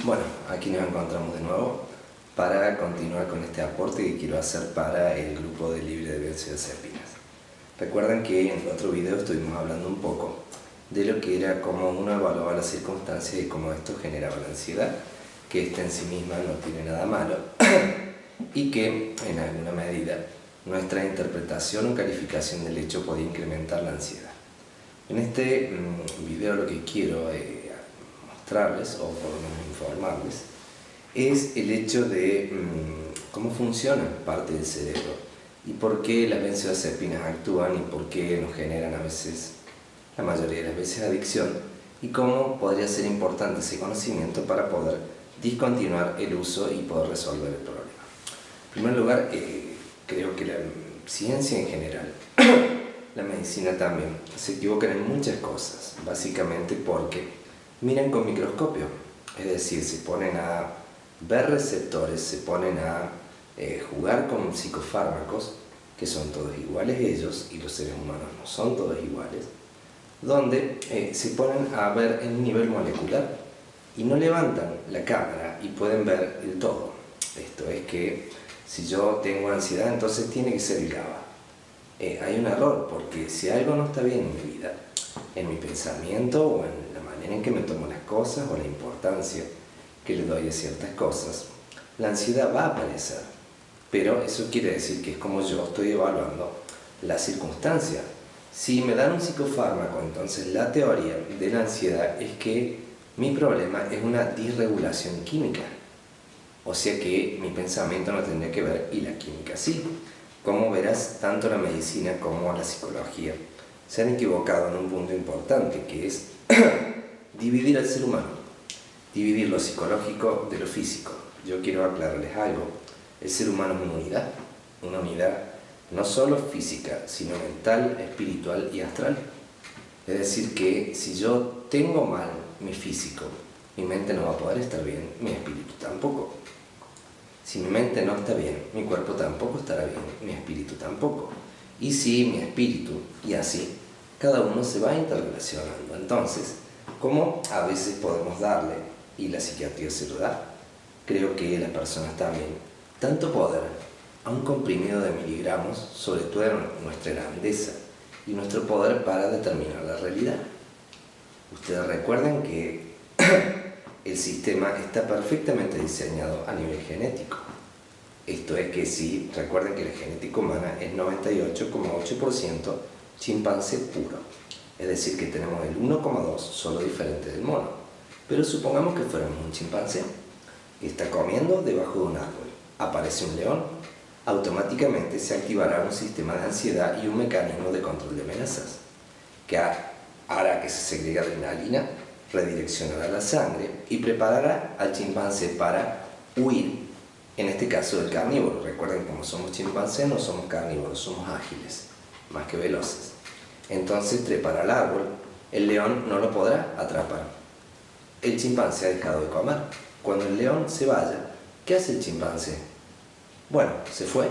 Bueno, aquí nos encontramos de nuevo para continuar con este aporte que quiero hacer para el grupo de Libre de Benzodiazepinas. Recuerden que en el otro video estuvimos hablando un poco de lo que era cómo uno evaluaba las circunstancias y cómo esto generaba la ansiedad, que esta en sí misma no tiene nada malo y que en alguna medida nuestra interpretación o calificación del hecho podía incrementar la ansiedad. En este video lo que quiero mostrarles, o por lo menos informarles, es el hecho de cómo funciona parte del cerebro y por qué las benzodiazepinas actúan y por qué nos generan a veces, la mayoría de las veces, adicción, y cómo podría ser importante ese conocimiento para poder discontinuar el uso y poder resolver el problema. En primer lugar, creo que la ciencia en general, la medicina también, se equivocan en muchas cosas, básicamente porque miran con microscopio, es decir, se ponen a ver receptores, se ponen a jugar con psicofármacos, que son todos iguales ellos, y los seres humanos no son todos iguales, donde se ponen a ver en un nivel molecular y no levantan la cámara y pueden ver el todo. Esto es que si yo tengo ansiedad, entonces tiene que ser el GABA. Hay un error, porque si algo no está bien en mi vida, en mi pensamiento o en la manera en que me tomo las cosas o la importancia que le doy a ciertas cosas, la ansiedad va a aparecer. Pero eso quiere decir que es como yo estoy evaluando la circunstancia. Si me dan un psicofármaco, entonces la teoría de la ansiedad es que mi problema es una disregulación química. O sea que mi pensamiento no tendría que ver y la química sí. Como verás, tanto la medicina como la psicología se han equivocado en un punto importante, que es dividir al ser humano, dividir lo psicológico de lo físico. Yo quiero aclararles algo: el ser humano es una unidad no solo física, sino mental, espiritual y astral. Es decir, que si yo tengo mal mi físico, mi mente no va a poder estar bien, mi espíritu tampoco. Si mi mente no está bien, mi cuerpo tampoco estará bien, mi espíritu tampoco. Y si mi espíritu, y así, cada uno se va interrelacionando. Entonces, ¿cómo a veces podemos darle, y la psiquiatría se lo da, creo que las personas también, tanto poder a un comprimido de miligramos, sobre todo en nuestra grandeza y nuestro poder para determinar la realidad? Ustedes recuerden que el sistema está perfectamente diseñado a nivel genético. Esto es que sí, recuerden que la genética humana es 98,8% chimpancé puro. Es decir, que tenemos el 1,2 solo diferente del mono. Pero supongamos que fuéramos un chimpancé que está comiendo debajo de un árbol. Aparece un león, automáticamente se activará un sistema de ansiedad y un mecanismo de control de amenazas, que hará que se segregue adrenalina, redireccionará la sangre y preparará al chimpancé para huir, en este caso del carnívoro. Recuerden que como somos chimpancés no somos carnívoros, somos ágiles, más que veloces. Entonces trepará al árbol, el león no lo podrá atrapar. El chimpancé ha dejado de comer. Cuando el león se vaya, ¿qué hace el chimpancé? Bueno, se fue,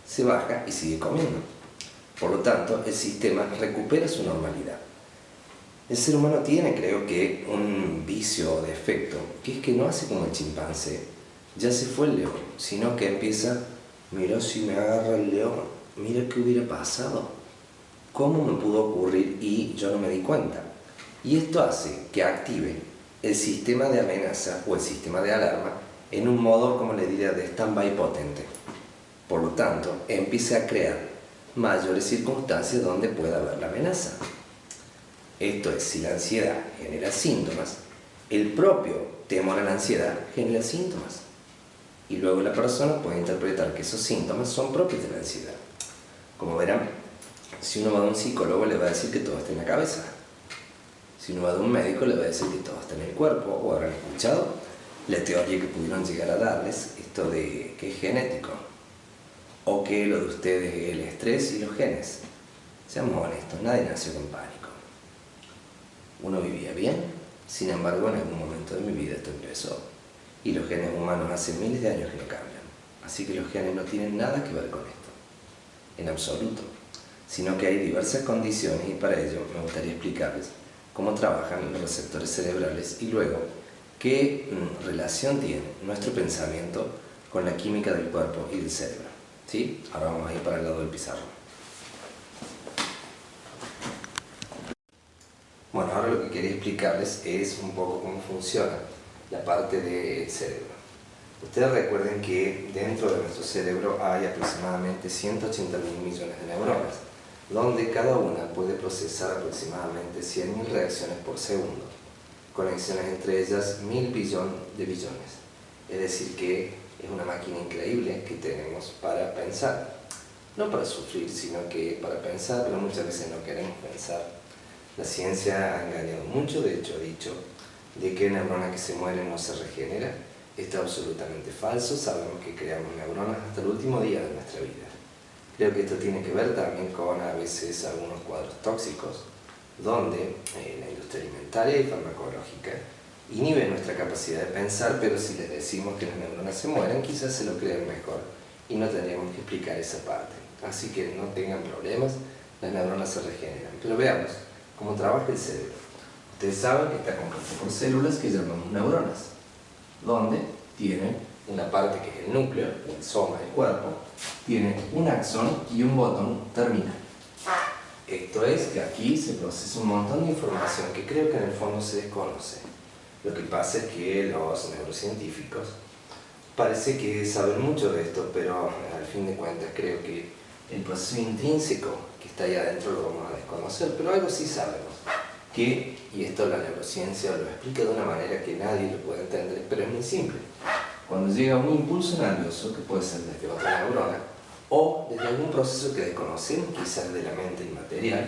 se baja y sigue comiendo. Por lo tanto, el sistema recupera su normalidad. El ser humano tiene, creo que, un vicio o defecto, que es que no hace como el chimpancé, ya se fue el león, sino que empieza: mira, si me agarra el león, mira qué hubiera pasado, cómo me pudo ocurrir y yo no me di cuenta. Y esto hace que active el sistema de amenaza o el sistema de alarma en un modo, como le diría, de stand-by potente. Por lo tanto, empieza a crear mayores circunstancias donde pueda haber la amenaza. Esto es, si la ansiedad genera síntomas, el propio temor a la ansiedad genera síntomas. Y luego la persona puede interpretar que esos síntomas son propios de la ansiedad. Como verán, si uno va a un psicólogo le va a decir que todo está en la cabeza. Si uno va a un médico le va a decir que todo está en el cuerpo. O habrán escuchado la teoría que pudieron llegar a darles, esto de que es genético, o que lo de ustedes es el estrés y los genes. Seamos honestos, nadie nació con pánico. Uno vivía bien, sin embargo en algún momento de mi vida esto empezó. Y los genes humanos hace miles de años que no cambian. Así que los genes no tienen nada que ver con esto, en absoluto. Sino que hay diversas condiciones y para ello me gustaría explicarles cómo trabajan los receptores cerebrales y luego ¿Qué relación tiene nuestro pensamiento con la química del cuerpo y del cerebro? ¿Sí? Ahora vamos a ir para el lado del pizarrón. Bueno, ahora lo que quería explicarles es un poco cómo funciona la parte del cerebro. Ustedes recuerden que dentro de nuestro cerebro hay aproximadamente 180.000 millones de neuronas, donde cada una puede procesar aproximadamente 100.000 reacciones por segundo, conexiones entre ellas 1.000 billones de billones. Es decir que es una máquina increíble que tenemos para pensar. No para sufrir, sino que para pensar, pero muchas veces no queremos pensar. La ciencia ha engañado mucho, de hecho ha dicho de que neurona que se muere no se regenera. Esto es absolutamente falso, sabemos que creamos neuronas hasta el último día de nuestra vida. Creo que esto tiene que ver también con a veces algunos cuadros tóxicos, donde la industria alimentaria y farmacológica inhibe nuestra capacidad de pensar, pero si les decimos que las neuronas se mueren, quizás se lo crean mejor y no tendríamos que explicar esa parte. Así que no tengan problemas, las neuronas se regeneran. Pero veamos cómo trabaja el cerebro. Ustedes saben que está compuesto por células que llamamos neuronas, donde tienen una parte que es el núcleo, el soma del cuerpo, tiene un axón y un botón terminal. Esto es que aquí se procesa un montón de información que creo que en el fondo se desconoce. Lo que pasa es que los neurocientíficos parece que saben mucho de esto, pero al fin de cuentas creo que el proceso intrínseco que está ahí adentro lo vamos a desconocer, pero algo sí sabemos, que, y esto la neurociencia lo explica de una manera que nadie lo puede entender, pero es muy simple. Cuando llega un impulso nervioso, que puede ser desde otra neurona, o desde algún proceso que desconocemos, quizás de la mente inmaterial,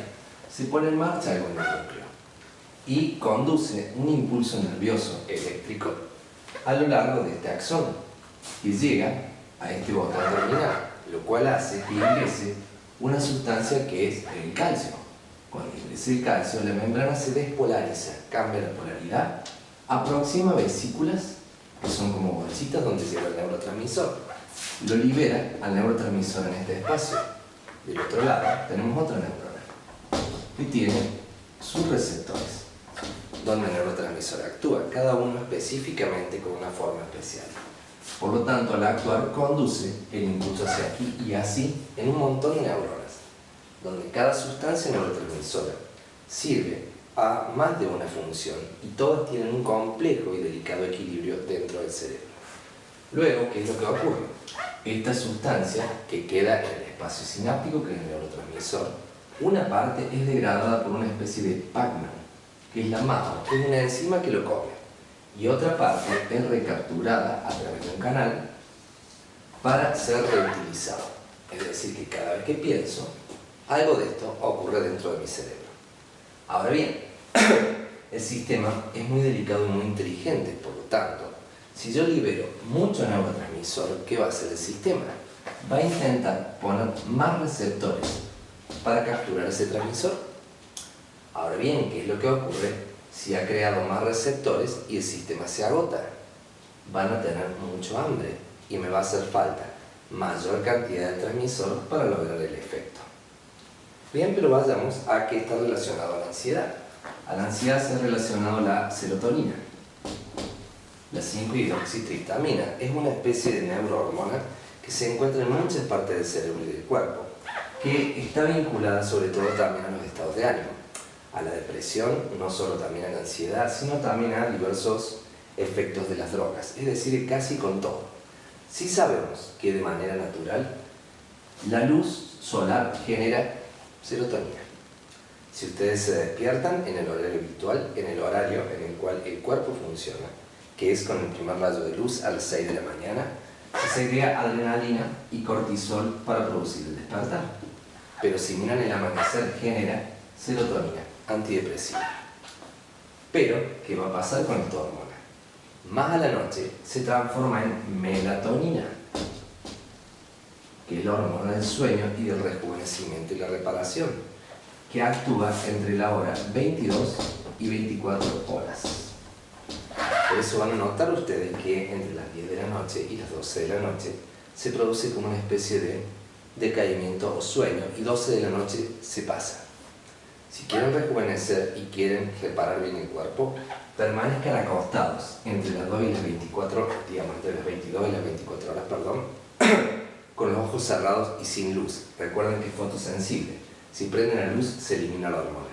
se pone en marcha algo en el núcleo y conduce un impulso nervioso eléctrico a lo largo de este axón y llega a este botón terminal, lo cual hace que ingrese una sustancia que es el calcio. Cuando ingresa el calcio, la membrana se despolariza, cambia la polaridad, aproxima vesículas, que son como bolsitas donde lleva el neurotransmisor, lo libera al neurotransmisor en este espacio. Del otro lado tenemos otra neurona que tiene sus receptores, donde el neurotransmisor actúa, cada uno específicamente con una forma especial. Por lo tanto, al actuar conduce el impulso hacia aquí y así en un montón de neuronas, donde cada sustancia neurotransmisora sirve a más de una función y todas tienen un complejo y delicado equilibrio dentro del cerebro. Luego, ¿qué es lo que ocurre? Esta sustancia que queda en el espacio sináptico, que es el neurotransmisor, una parte es degradada por una especie de Pac-Man, que es la MAO, que es una enzima que lo come, y otra parte es recapturada a través de un canal para ser reutilizado. Es decir, que cada vez que pienso, algo de esto ocurre dentro de mi cerebro. Ahora bien, el sistema es muy delicado y muy inteligente, por lo tanto, si yo libero mucho neurotransmisor, ¿qué va a hacer el sistema? Va a intentar poner más receptores para capturar ese transmisor. Ahora bien, ¿qué es lo que ocurre si ha creado más receptores y el sistema se agota? Van a tener mucho hambre y me va a hacer falta mayor cantidad de transmisor para lograr el efecto. Bien, pero vayamos a qué está relacionado a la ansiedad. A la ansiedad se ha relacionado la serotonina. La 5-hidroxitriptamina es una especie de neurohormona que se encuentra en muchas partes del cerebro y del cuerpo, que está vinculada sobre todo también a los estados de ánimo, a la depresión, no solo también a la ansiedad, sino también a diversos efectos de las drogas, es decir, casi con todo. Sí sabemos que de manera natural la luz solar genera serotonina. Si ustedes se despiertan en el horario habitual, en el horario en el cual el cuerpo funciona, que es con el primer rayo de luz a las 6 de la mañana, se segrega adrenalina y cortisol para producir el despertar. Pero si miran el amanecer, genera serotonina, antidepresiva. Pero, ¿qué va a pasar con esta hormona? Más a la noche se transforma en melatonina, que es la hormona del sueño y del rejuvenecimiento y la reparación, que actúa entre la hora 22 y 24 horas. Por eso van a notar ustedes que entre las 10 de la noche y las 12 de la noche se produce como una especie de decaimiento o sueño y 12 de la noche se pasa. Si quieren rejuvenecer y quieren reparar bien el cuerpo, permanezcan acostados entre las 2 y las 24, digamos, entre las 22 y las 24 horas, perdón, con los ojos cerrados y sin luz. Recuerden que es fotosensible. Si prenden la luz, se elimina la hormona.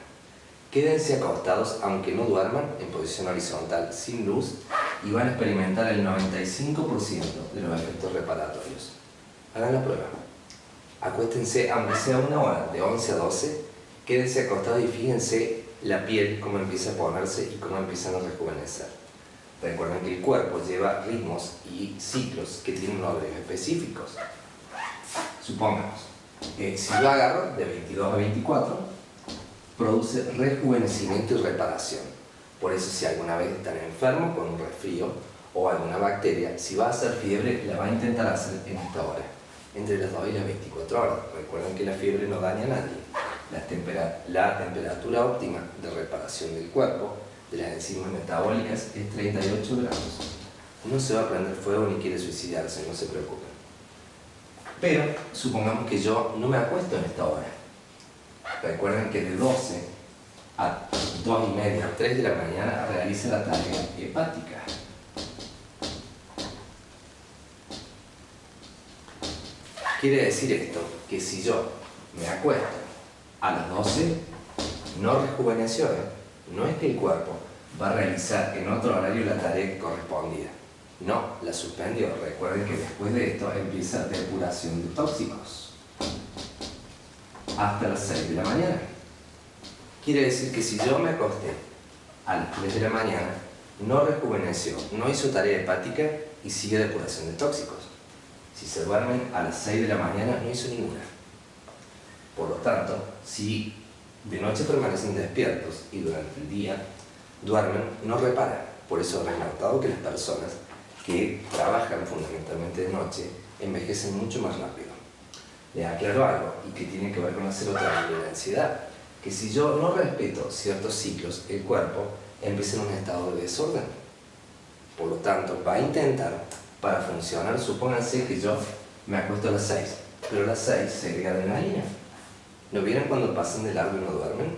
Quédense acostados, aunque no duerman, en posición horizontal, sin luz, y van a experimentar el 95% de los efectos reparatorios. Hagan la prueba. Acuéstense, aunque sea una hora, de 11 a 12, quédense acostados y fíjense la piel, cómo empieza a ponerse y cómo empiezan a rejuvenecer. Recuerden que el cuerpo lleva ritmos y ciclos que tienen horarios específicos. Supongamos, si yo agarro de 22 a 24, produce rejuvenecimiento y reparación. Por eso, si alguna vez están enfermos con un resfrío o alguna bacteria, si va a hacer fiebre, la va a intentar hacer en esta hora, entre las 2 y las 24 horas. Recuerden que la fiebre no daña a nadie. La temperatura óptima de reparación del cuerpo de las enzimas metabólicas es 38 grados. No se va a prender fuego ni quiere suicidarse, no se preocupen. Pero supongamos que yo no me acuesto en esta hora. Recuerden que de 12 a 2 y media, 3 de la mañana, realiza la tarea hepática. Quiere decir esto, que si yo me acuesto a las 12, no rejuveneció, no es que el cuerpo va a realizar en otro horario la tarea que correspondía. No, la suspendió. Recuerden que después de esto empieza depuración de tóxicos. Hasta las 6 de la mañana. Quiere decir que si yo me acosté a las 3 de la mañana, no rejuveneció, no hizo tarea hepática y sigue depuración de tóxicos. Si se duermen a las 6 de la mañana, no hizo ninguna. Por lo tanto, si de noche permanecen despiertos y durante el día duermen, no reparan. Por eso habrán notado que las personas que trabajan fundamentalmente de noche envejecen mucho más rápido. Les aclaro algo, y que tiene que ver con la serotonina y la ansiedad, que si yo no respeto ciertos ciclos, el cuerpo empieza en un estado de desorden. Por lo tanto, va a intentar, para funcionar, supónganse que yo me acuesto a las 6, pero a las 6 segrega adrenalina. ¿No vieron cuando pasan de largo y no duermen?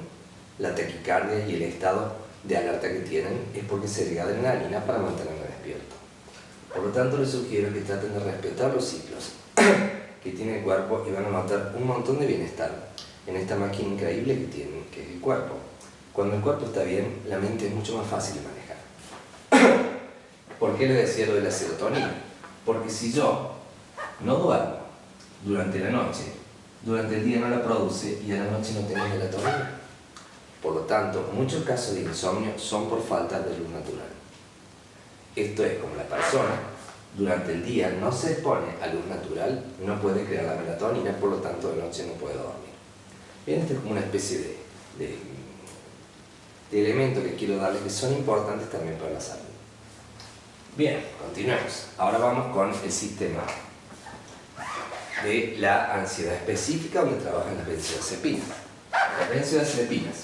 La taquicardia y el estado de alerta que tienen es porque segrega adrenalina para mantenerme despierto. Por lo tanto, les sugiero que traten de respetar los ciclos que tiene el cuerpo y van a notar un montón de bienestar en esta máquina increíble que tienen, que es el cuerpo. Cuando el cuerpo está bien, la mente es mucho más fácil de manejar. ¿Por qué les decía lo de la serotonina? Porque si yo no duermo durante la noche, durante el día no la produce y a la noche no tengo melatonina. Por lo tanto, muchos casos de insomnio son por falta de luz natural. Esto es como la persona durante el día no se expone a luz natural, no puede crear la melatonina, por lo tanto de noche no puede dormir. Bien, esto es como una especie de elementos que quiero darles que son importantes también para la salud. Bien, continuemos. Ahora vamos con el sistema de la ansiedad específica, donde trabajan las benzodiazepinas. Las benzodiazepinas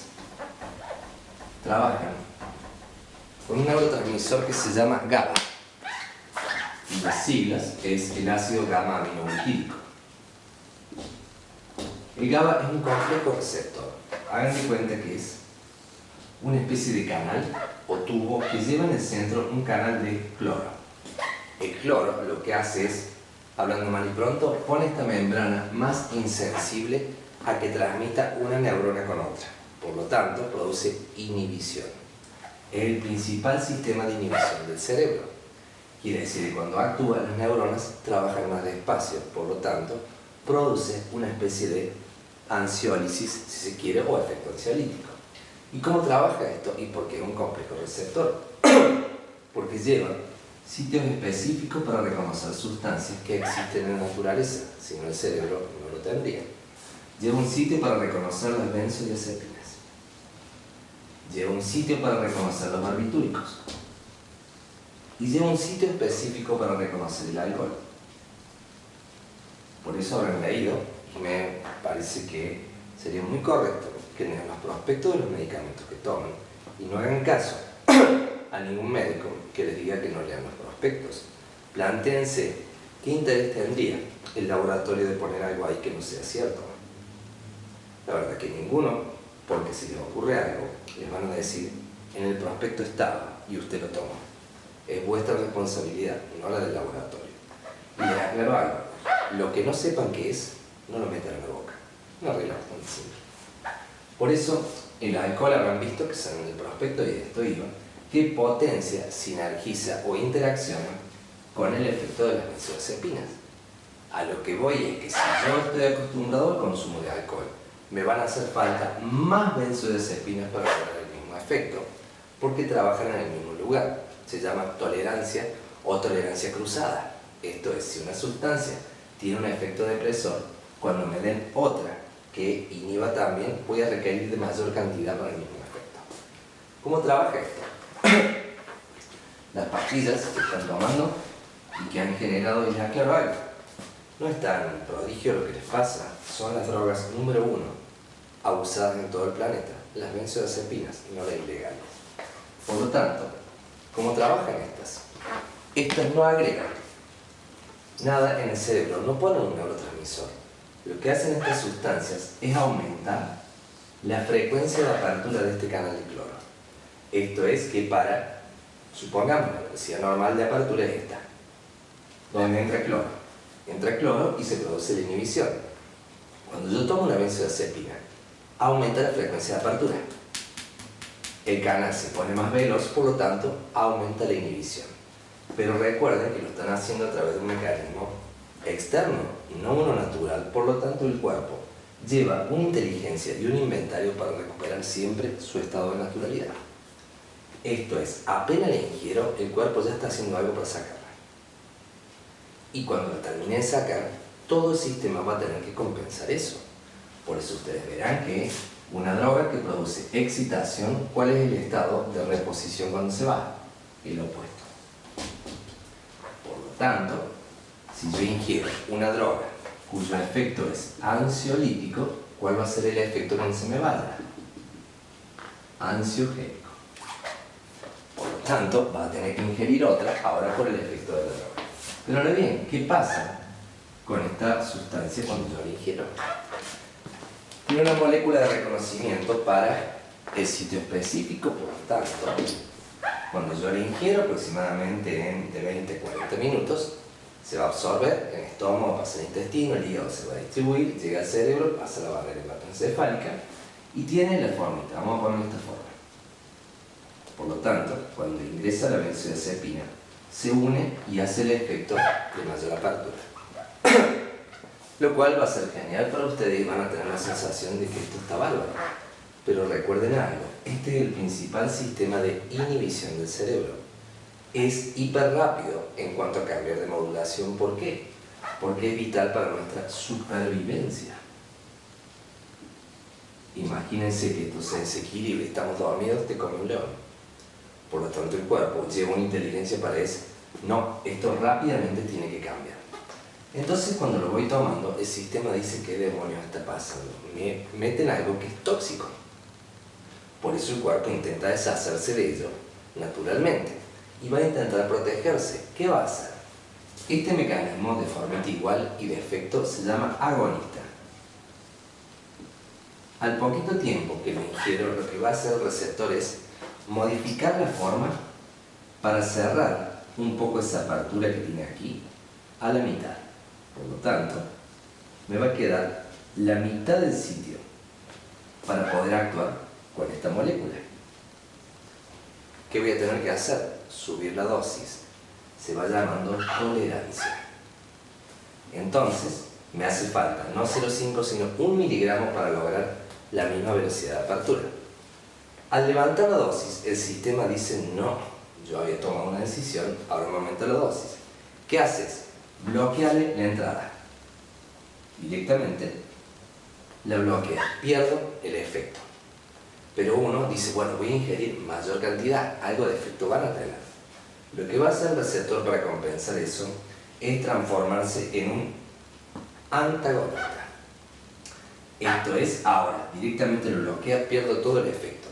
trabajan con un neurotransmisor que se llama GABA. Y las siglas es el ácido gamma-aminobutírico. El GABA es un complejo receptor. Hagan de cuenta que es una especie de canal o tubo que lleva en el centro un canal de cloro. El cloro lo que hace es, hablando mal y pronto, pone esta membrana más insensible a que transmita una neurona con otra. Por lo tanto, produce inhibición. Es el principal sistema de inhibición del cerebro. Quiere decir que cuando actúa, las neuronas trabajan más despacio, por lo tanto, produce una especie de ansiólisis, si se quiere, o efecto ansiolítico. ¿Y cómo trabaja esto? Y porque es un complejo receptor. Porque lleva sitios específicos para reconocer sustancias que existen en la naturaleza, si no el cerebro no lo tendría. Lleva un sitio para reconocer las benzodiazepinas. Lleva un sitio para reconocer los barbitúricos. Y lleva un sitio específico para reconocer el alcohol. Por eso habrán leído, y me parece que sería muy correcto que lean los prospectos de los medicamentos que toman y no hagan caso a ningún médico que les diga que no lean los prospectos. Plantéense qué interés tendría el laboratorio de poner algo ahí que no sea cierto. La verdad que ninguno, porque si les ocurre algo, les van a decir, en el prospecto estaba y usted lo tomó. Es vuestra responsabilidad, no la del laboratorio. Y les aclaro algo, lo que no sepan qué es, no lo metan en la boca. Una regla bastante simple. Por eso, en la alcohol habrán visto que sale en el prospecto, y de esto iba, que potencia, sinergiza o interacciona con el efecto de las benzodiazepinas. A lo que voy es que si yo estoy acostumbrado al consumo de alcohol, me van a hacer falta más benzodiazepinas para lograr el mismo efecto, porque trabajan en el mismo lugar. Se llama tolerancia o tolerancia cruzada. Esto es, si una sustancia tiene un efecto depresor, cuando me den otra que inhiba también, voy a requerir de mayor cantidad para el mismo efecto. ¿Cómo trabaja esto? Las pastillas que están tomando y que han generado, y ya claro algo, no es tan prodigio lo que les pasa, son las drogas número 1 abusadas en todo el planeta, las benzodiazepinas, no las ilegales. Por lo tanto, ¿cómo trabajan estas? Estas no agregan nada en el cerebro, no ponen un neurotransmisor. Lo que hacen estas sustancias es aumentar la frecuencia de apertura de este canal de cloro. Esto es que supongamos, la velocidad normal de apertura es esta, donde entra cloro. Entra cloro y se produce la inhibición. Cuando yo tomo una benzodiazepina, aumenta la frecuencia de apertura. El canal se pone más veloz, por lo tanto, aumenta la inhibición. Pero recuerden que lo están haciendo a través de un mecanismo externo, no uno natural. Por lo tanto, el cuerpo lleva una inteligencia y un inventario para recuperar siempre su estado de naturalidad. Esto es, apenas la ingiero, el cuerpo ya está haciendo algo para sacarla. Y cuando la termine de sacar, todo el sistema va a tener que compensar eso. Por eso ustedes verán que una droga que produce excitación, ¿cuál es el estado de reposición cuando se va? El opuesto. Por lo tanto, si yo ingiero una droga cuyo efecto es ansiolítico, ¿cuál va a ser el efecto cuando se me vaya? Ansiogénico. Por lo tanto, va a tener que ingerir otra, ahora por el efecto de la droga. Pero ahora bien, ¿qué pasa con esta sustancia cuando yo la ingiero? Tiene una molécula de reconocimiento para el sitio específico, por lo tanto, cuando yo la ingiero aproximadamente en de 20 a 40 minutos, se va a absorber en el estómago, pasa al intestino, el hígado se va a distribuir, llega al cerebro, pasa a la barrera hematoencefálica y tiene la formita, vamos a poner esta forma. Por lo tanto, cuando ingresa la benzodiazepina, se une y hace el efecto de mayor apertura. Lo cual va a ser genial para ustedes y van a tener la sensación de que esto está bárbaro. Pero recuerden algo, este es el principal sistema de inhibición del cerebro. Es hiper rápido en cuanto a cambiar de modulación. ¿Por qué? Porque es vital para nuestra supervivencia. Imagínense que esto se desequilibra, estamos dormidos, te come un león. Por lo tanto, el cuerpo lleva una inteligencia para eso. No, esto rápidamente tiene que cambiar. Entonces, cuando lo voy tomando, el sistema dice, ¿qué demonios está pasando? Me meten algo que es tóxico. Por eso el cuerpo intenta deshacerse de ello naturalmente. Y va a intentar protegerse. ¿Qué va a hacer? Este mecanismo de forma igual y de efecto se llama agonista. Al poquito tiempo que lo ingiero, lo que va a hacer el receptor es modificar la forma para cerrar un poco esa apertura que tiene aquí a la mitad. Por lo tanto, me va a quedar la mitad del sitio para poder actuar con esta molécula. ¿Qué voy a tener que hacer? Subir la dosis. Se va llamando tolerancia. Entonces, me hace falta no 0,5 sino 1 miligramo para lograr la misma velocidad de apertura. Al levantar la dosis, el sistema dice, no, yo había tomado una decisión, ahora me aumento la dosis. ¿Qué haces? Bloquearle la entrada. Directamente la bloquea, pierdo el efecto. Pero uno dice, bueno, voy a ingerir mayor cantidad, algo de efecto van a tener. Lo que va a hacer el receptor para compensar eso es transformarse en un antagonista. Esto es, ahora, directamente lo bloquea, pierdo todo el efecto.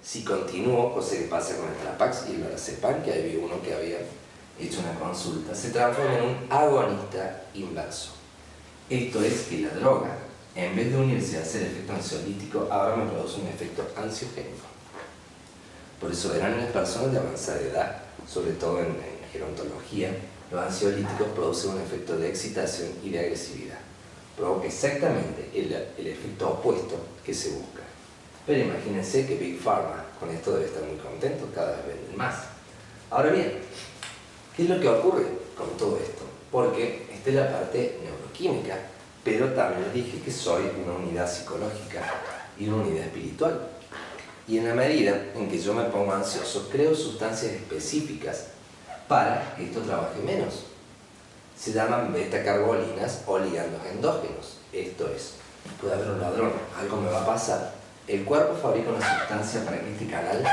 Si continúo, cosa que pasa con el Trapax y el Lorazepam, que ahí vi uno que había hecho una consulta, se transforma en un agonista inverso. Esto es que la droga en vez de unirse a hacer efecto ansiolítico, ahora me produce un efecto ansiogénico. Por eso verán en las personas de avanzada edad, sobre todo en gerontología, los ansiolíticos producen un efecto de excitación y de agresividad. Provoca exactamente el efecto opuesto que se busca. Pero imagínense que Big Pharma con esto debe estar muy contento, cada vez venden más. Ahora bien, ¿qué es lo que ocurre con todo esto? Porque esta es la parte neuroquímica, pero también les dije que soy una unidad psicológica y una unidad espiritual. Y en la medida en que yo me pongo ansioso, creo sustancias específicas para que esto trabaje menos. Se llaman beta-carbolinas o ligandos endógenos. Esto es, puede haber un ladrón, algo me va a pasar. El cuerpo fabrica una sustancia para que este canal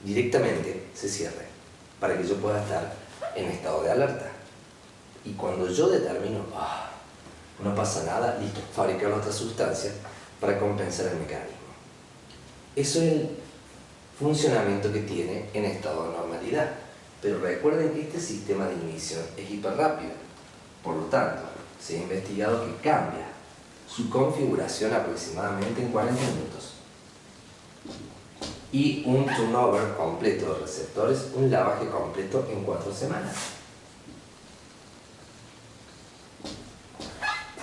directamente se cierre, para que yo pueda estar en estado de alerta. Y cuando yo determino, no pasa nada, listo, fabricar otra sustancia para compensar el mecanismo. Eso es el funcionamiento que tiene en estado de normalidad. Pero recuerden que este sistema de inhibición es hiperrápido. Por lo tanto, se ha investigado que cambia su configuración aproximadamente en 40 minutos. Y un turnover completo de receptores, un lavaje completo en 4 semanas.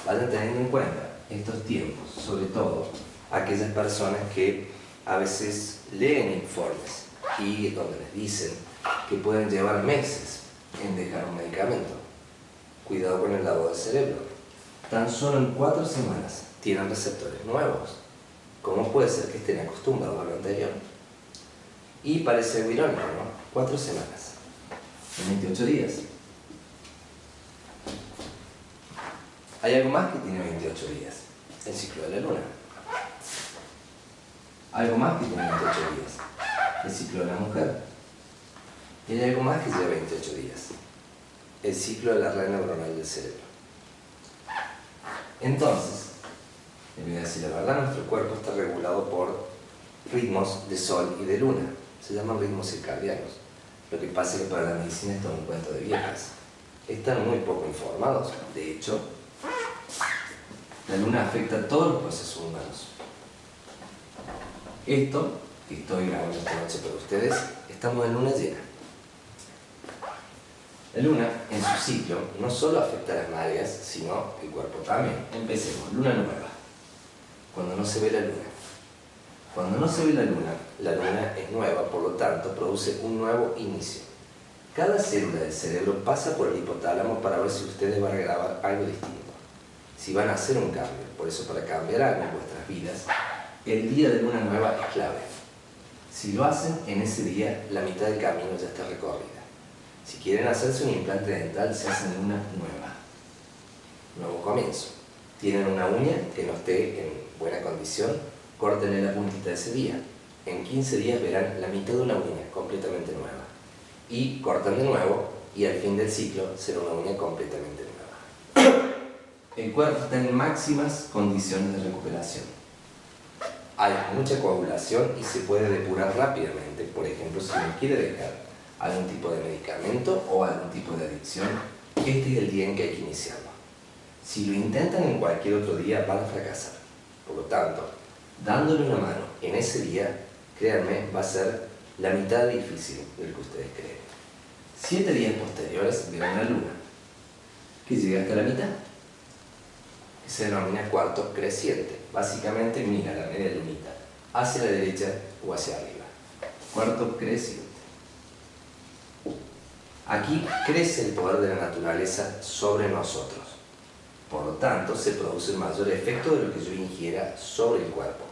Vayan teniendo en cuenta estos tiempos, sobre todo aquellas personas que a veces leen informes y donde les dicen que pueden llevar meses en dejar un medicamento. Cuidado con el lavado del cerebro. Tan solo en 4 semanas tienen receptores nuevos. ¿Cómo puede ser que estén acostumbrados a lo anterior? Y parece algo irónico, ¿no? 4 semanas. En 28 días. Hay algo más que tiene 28 días. El ciclo de la luna. Algo más que tiene 28 días. El ciclo de la mujer. Y hay algo más que lleva 28 días. El ciclo de la red neuronal del cerebro. Entonces, en vez de decir la verdad, nuestro cuerpo está regulado por ritmos de sol y de luna. Se llaman ritmos circadianos. Lo que pasa es que para la medicina esto es un cuento de viejas. Están muy poco informados. De hecho, la luna afecta a todos los procesos humanos. Esto, que estoy grabando esta noche para ustedes, estamos en luna llena. La luna, en su ciclo, no solo afecta a las nalgas, sino el cuerpo también. Empecemos, luna nueva. Cuando no se ve la luna. Cuando no se ve la luna es nueva, por lo tanto, produce un nuevo inicio. Cada célula del cerebro pasa por el hipotálamo para ver si ustedes van a grabar algo distinto. Si van a hacer un cambio. Por eso, para cambiar algo en vuestras vidas, el día de luna nueva es clave. Si lo hacen, en ese día, la mitad del camino ya está recorrida. Si quieren hacerse un implante dental, se hacen luna nueva. Nuevo comienzo. Tienen una uña que no esté en buena condición, córtenle la puntita ese día. En 15 días verán la mitad de una uña completamente nueva. Y cortan de nuevo, y al fin del ciclo será una uña completamente nueva. El cuerpo está en máximas condiciones de recuperación. Hay mucha coagulación y se puede depurar rápidamente. Por ejemplo, si uno quiere dejar algún tipo de medicamento o algún tipo de adicción, este es el día en que hay que iniciarlo. Si lo intentan en cualquier otro día, van a fracasar. Por lo tanto, dándole una mano en ese día, créanme, va a ser la mitad difícil de lo que ustedes creen. 7 días posteriores verán la luna, que llega hasta la mitad, que se denomina cuarto creciente. Básicamente mira la media lunita hacia la derecha o hacia arriba. Cuarto creciente. Aquí crece el poder de la naturaleza sobre nosotros. Por lo tanto, se produce el mayor efecto de lo que yo ingiera sobre el cuerpo,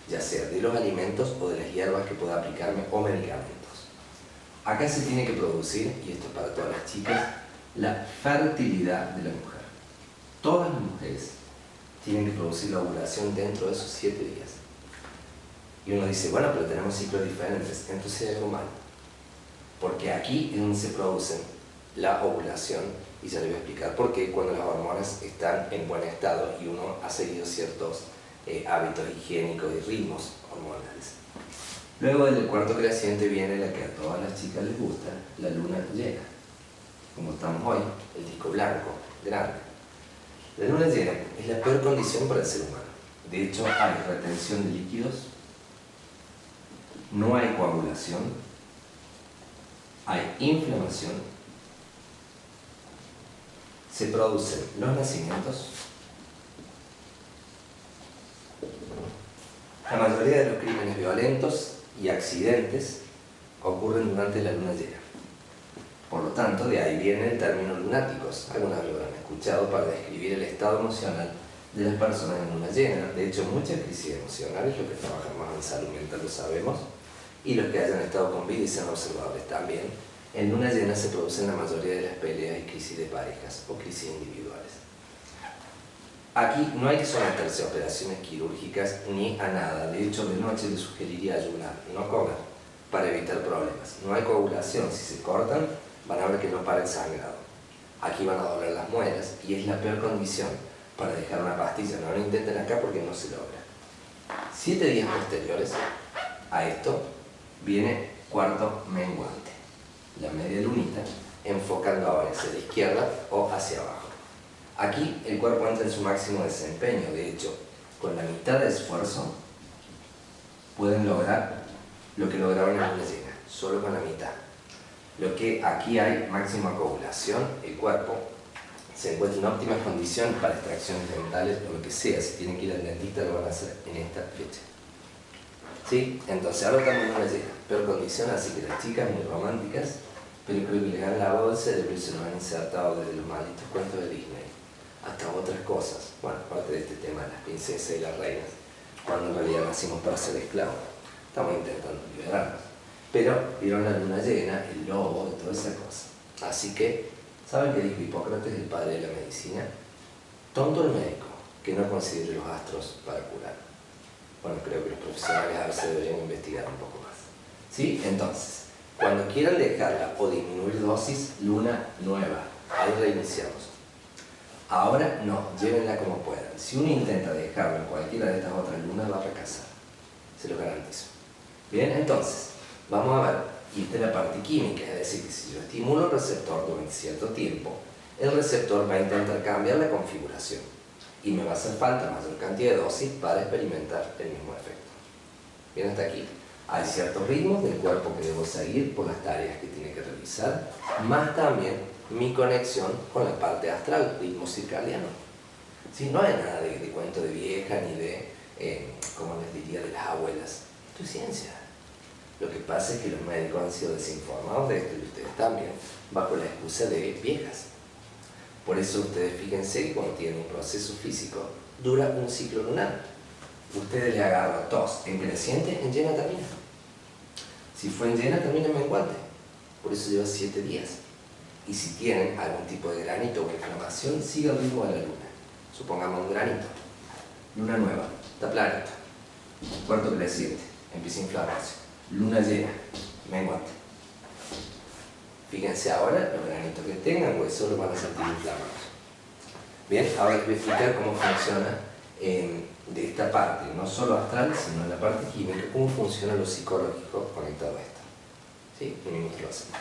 ya sea de los alimentos o de las hierbas que pueda aplicarme o medicamentos. Acá se tiene que producir, y esto es para todas las chicas, la fertilidad de la mujer. Todas las mujeres tienen que producir la ovulación dentro de esos 7 días. Y uno dice, bueno, pero tenemos ciclos diferentes, entonces hay algo malo. Porque aquí es donde se produce la ovulación, y ya les voy a explicar por qué cuando las hormonas están en buen estado y uno ha seguido ciertos hábitos higiénicos y ritmos hormonales. Luego del cuarto creciente viene la que a todas las chicas les gusta, la luna llena. Como estamos hoy, el disco blanco, grande. La luna llena es la peor condición para el ser humano. De hecho, hay retención de líquidos, no hay coagulación, hay inflamación, se producen los nacimientos. La mayoría de los crímenes violentos y accidentes ocurren durante la luna llena. Por lo tanto, de ahí viene el término lunáticos. Alguna vez lo habrán escuchado para describir el estado emocional de las personas en luna llena. De hecho, muchas crisis emocionales, los que trabajan más en salud mental lo sabemos, y los que hayan estado con vida y sean observables también, en luna llena se producen la mayoría de las peleas y crisis de parejas o crisis individuales. Aquí no hay que someterse a operaciones quirúrgicas ni a nada. De hecho, de noche les sugeriría ayunar, no comer, para evitar problemas. No hay coagulación. Si se cortan, van a ver que no para el sangrado. Aquí van a doler las muelas y es la peor condición para dejar una pastilla. No lo intenten acá porque no se logra. 7 días posteriores a esto viene cuarto menguante. La media lunita, enfocando ahora hacia la izquierda o hacia abajo. Aquí el cuerpo entra en su máximo desempeño. De hecho, con la mitad de esfuerzo pueden lograr lo que lograron en la luna llena, solo con la mitad. Lo que aquí hay máxima coagulación, el cuerpo se encuentra en óptimas condiciones para extracciones dentales o lo que sea. Si tienen que ir al dentista lo van a hacer en esta fecha. ¿Sí? Entonces ahora estamos en luna llena, peor condición, así que las chicas muy románticas, pero creo que les han lavado el cerebro y se nos han insertado desde los malditos cuentos de Disney hasta otras cosas. Bueno, aparte de este tema de las princesas y las reinas, cuando en realidad nacimos para ser esclavos. Estamos intentando liberarnos. Pero vieron la luna llena, el lobo y toda esa cosa. Así que, ¿saben qué dijo Hipócrates, el padre de la medicina? Tonto el médico que no considere los astros para curar. Bueno, creo que los profesionales a veces deberían investigar un poco más. ¿Sí? Entonces, cuando quieran dejarla o disminuir dosis, luna nueva. Ahí reiniciamos. Ahora no, llévenla como puedan. Si uno intenta dejarlo en cualquiera de estas otras lunas, va a fracasar. Se lo garantizo. Bien, entonces, vamos a ver, y esta es la parte química, es decir, que si yo estimulo el receptor durante cierto tiempo, el receptor va a intentar cambiar la configuración y me va a hacer falta mayor cantidad de dosis para experimentar el mismo efecto. Bien, hasta aquí. Hay ciertos ritmos del cuerpo que debo seguir por las tareas que tiene que realizar, más también mi conexión con la parte astral, ritmo circadiano. Si no hay nada de cuento de vieja ni de, como les diría, de las abuelas. Esto es ciencia. Lo que pasa es que los médicos han sido desinformados de esto y ustedes también, bajo la excusa de viejas. Por eso ustedes fíjense que cuando tienen un proceso físico, dura un ciclo lunar. Ustedes le agarran tos en creciente, en llena termina. Si fue en llena, termina en menguante. Por eso lleva 7 días. Y si tienen algún tipo de granito o inflamación, sigue el ritmo de la luna. Supongamos un granito. Luna nueva, está planito. Cuarto creciente, empieza a inflamarse. Luna llena, menguante. Fíjense ahora, los granitos que tengan, pues solo van a sentir inflamados. Bien, ahora les voy a explicar cómo funciona de esta parte, no solo astral, sino la parte química, cómo funciona lo psicológico conectado a esto. ¿Sí? Y mismo lo hacemos.